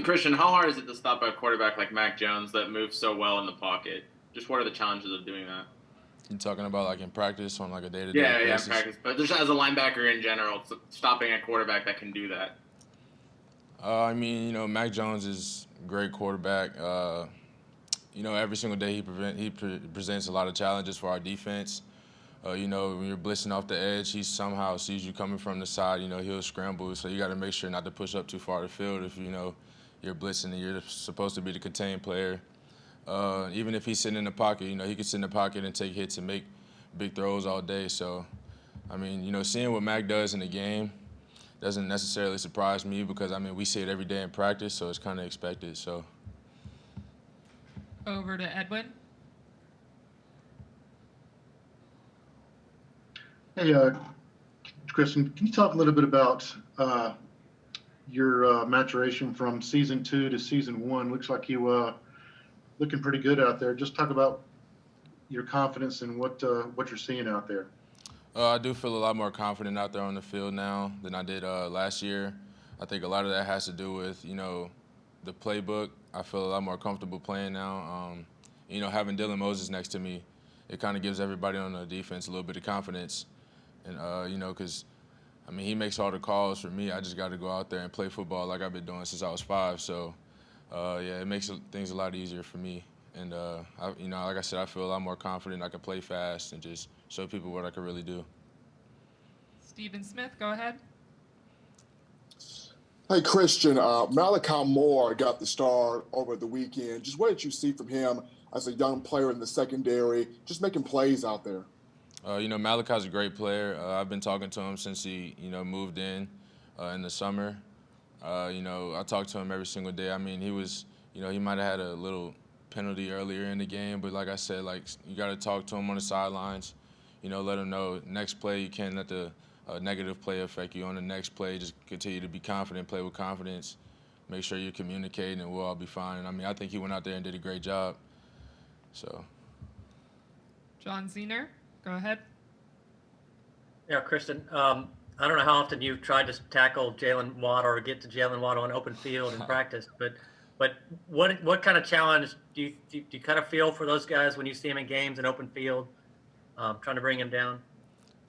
Christian, how hard is it to stop a quarterback like Mac Jones that moves so well in the pocket? Just what are the challenges of doing that? You talking about like in practice on like a day-to-day Yeah, basis? practice. But just as a linebacker in general, stopping a quarterback that can do that. I mean, Mac Jones is a great quarterback. Every single day he presents a lot of challenges for our defense. When you're blitzing off the edge, he somehow sees you coming from the side. He'll scramble, so you got to make sure not to push up too far to the field if you're blitzing and you're supposed to be the contained player. Even if he's sitting in the pocket, he can sit in the pocket and take hits and make big throws all day. So, I mean, seeing what Mac does in the game doesn't necessarily surprise me because, I mean, we see it every day in practice, so it's kind of expected. So. Over to Edwin. Hey, Kristen, can you talk a little bit about your maturation from season 2 to season 1? Looks like you looking pretty good out there. Just talk about your confidence and what you're seeing out there. I do feel a lot more confident out there on the field now than I did last year. I think a lot of that has to do with, the playbook. I feel a lot more comfortable playing now. Having Dylan Moses next to me, it kind of gives everybody on the defense a little bit of confidence. And, because, I mean, he makes all the calls for me. I just got to go out there and play football like I've been doing since I was 5. So, yeah, it makes things a lot easier for me. And, like I said, I feel a lot more confident. I can play fast and just show people what I can really do. Stephen Smith, go ahead. Hey, Christian, Malachi Moore got the start over the weekend. Just what did you see from him as a young player in the secondary, just making plays out there? Malachi's a great player. I've been talking to him since he, moved in the summer. I talk to him every single day. I mean, he was, he might have had a little penalty earlier in the game, but like I said, you got to talk to him on the sidelines. Let him know next play you can't let the negative play affect you on the next play. Just continue to be confident, play with confidence, make sure you're communicating, and we'll all be fine. And I mean, I think he went out there and did a great job. So. John Zener, go ahead. Yeah, Kristen, I don't know how often you've tried to tackle Jalen Waddle or get to Jalen Waddle on open field in practice, but what kind of challenge do you kind of feel for those guys when you see them in games in open field, trying to bring him down?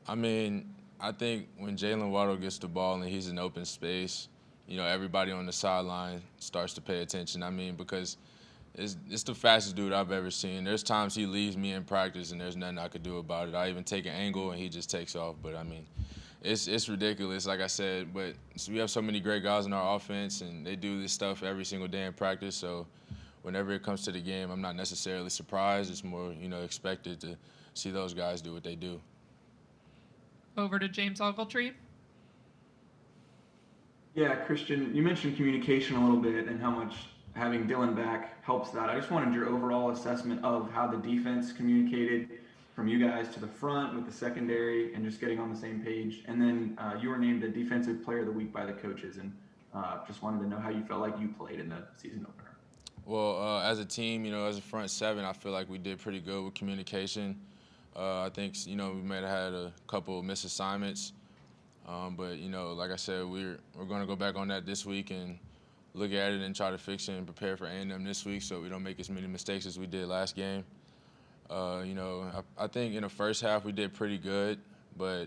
I mean, I think when Jalen Waddle gets the ball and he's in open space, everybody on the sideline starts to pay attention. I mean, because it's the fastest dude I've ever seen. There's times he leaves me in practice and there's nothing I could do about it. I even take an angle and he just takes off. But, I mean, it's ridiculous, like I said. But we have so many great guys in our offense, and they do this stuff every single day in practice. So whenever it comes to the game, I'm not necessarily surprised. It's more, expected to see those guys do what they do. Over to James Ogletree. Yeah, Christian, you mentioned communication a little bit and how much having Dylan back helps that. I just wanted your overall assessment of how the defense communicated from you guys to the front with the secondary and just getting on the same page. And then you were named the Defensive Player of the Week by the coaches, and just wanted to know how you felt like you played in the season opener. Well, as a team, as a front seven, I feel like we did pretty good with communication. I think, we might have had a couple of misassignments. But, like I said, we're going to go back on that this week and look at it and try to fix it and prepare for A&M this week so we don't make as many mistakes as we did last game. I think in the first half we did pretty good, but,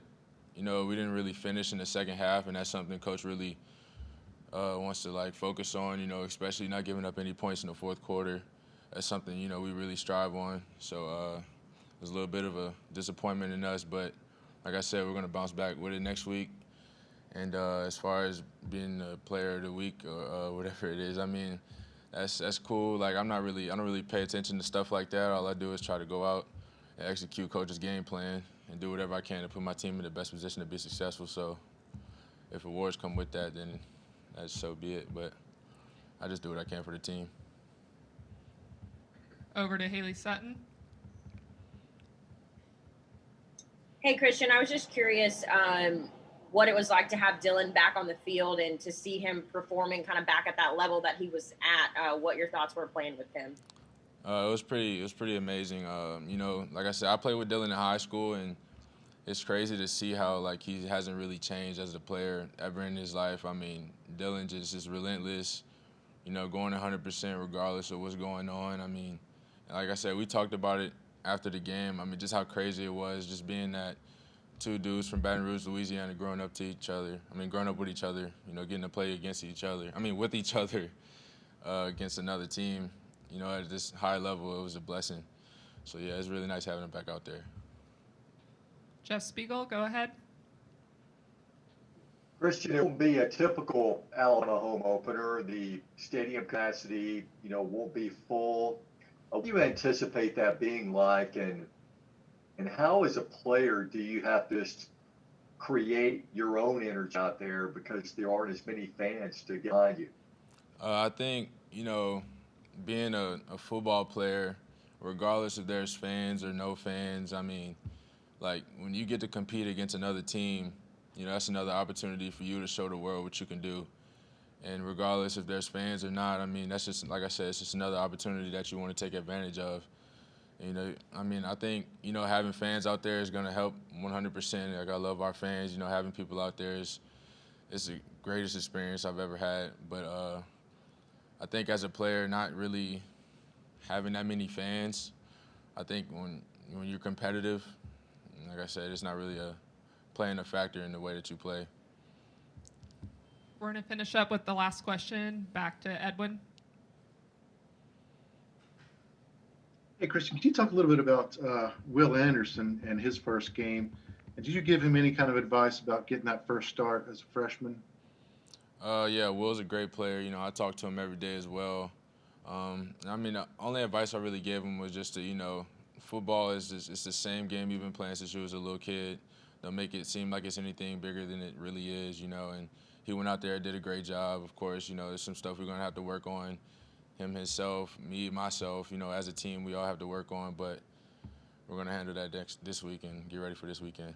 we didn't really finish in the second half, and that's something Coach really wants to, focus on, especially not giving up any points in the fourth quarter. That's something, we really strive on. So, it was a little bit of a disappointment in us, but like I said, we're going to bounce back with it next week. And as far as being the player of the week or whatever it is, I mean, that's cool. I don't really pay attention to stuff like that. All I do is try to go out and execute Coach's game plan and do whatever I can to put my team in the best position to be successful. So if awards come with that, then that's so be it. But I just do what I can for the team. Over to Haley Sutton. Hey, Christian, I was just curious what it was like to have Dylan back on the field and to see him performing kind of back at that level that he was at, what your thoughts were playing with him. It was pretty amazing. Like I said, I played with Dylan in high school, and it's crazy to see how, he hasn't really changed as a player ever in his life. I mean, Dylan just is relentless, you know, going 100% regardless of what's going on. I mean, like I said, we talked about it after the game. I mean, just how crazy it was, just being that two dudes from Baton Rouge, Louisiana, growing up with each other, you know, getting to play against each other. I mean, with each other against another team, you know, at this high level, it was a blessing. So, yeah, it's really nice having them back out there. Jeff Spiegel, go ahead. Christian, it will be a typical Alabama home opener. The stadium capacity, won't be full. What do you anticipate that being like, and how, as a player, do you have to just create your own energy out there because there aren't as many fans to get behind you? I think, you know, being a football player, regardless if there's fans or no fans, I mean, like, when you get to compete against another team, you know, that's another opportunity for you to show the world what you can do. And regardless if there's fans or not, I mean, that's just, like I said, it's just another opportunity that you want to take advantage of. You know, I mean, I think, you know, having fans out there is going to help 100%. Like, I love our fans. You know, having people out there is the greatest experience I've ever had. But I think as a player, not really having that many fans, I think when you're competitive, like I said, it's not really playing a factor in the way that you play. We're going to finish up with the last question. Back to Edwin. Hey, Christian, can you talk a little bit about Will Anderson and his first game? And did you give him any kind of advice about getting that first start as a freshman? Yeah, Will's a great player. You know, I talk to him every day as well. I mean, the only advice I really gave him was just to, you know, football it's the same game you've been playing since you was a little kid. Don't make it seem like it's anything bigger than it really is, you know. And he went out there, did a great job. Of course, you know, there's some stuff we're going to have to work on. Him, himself, me, myself, you know, as a team, we all have to work on. But we're going to handle that this week and get ready for this weekend.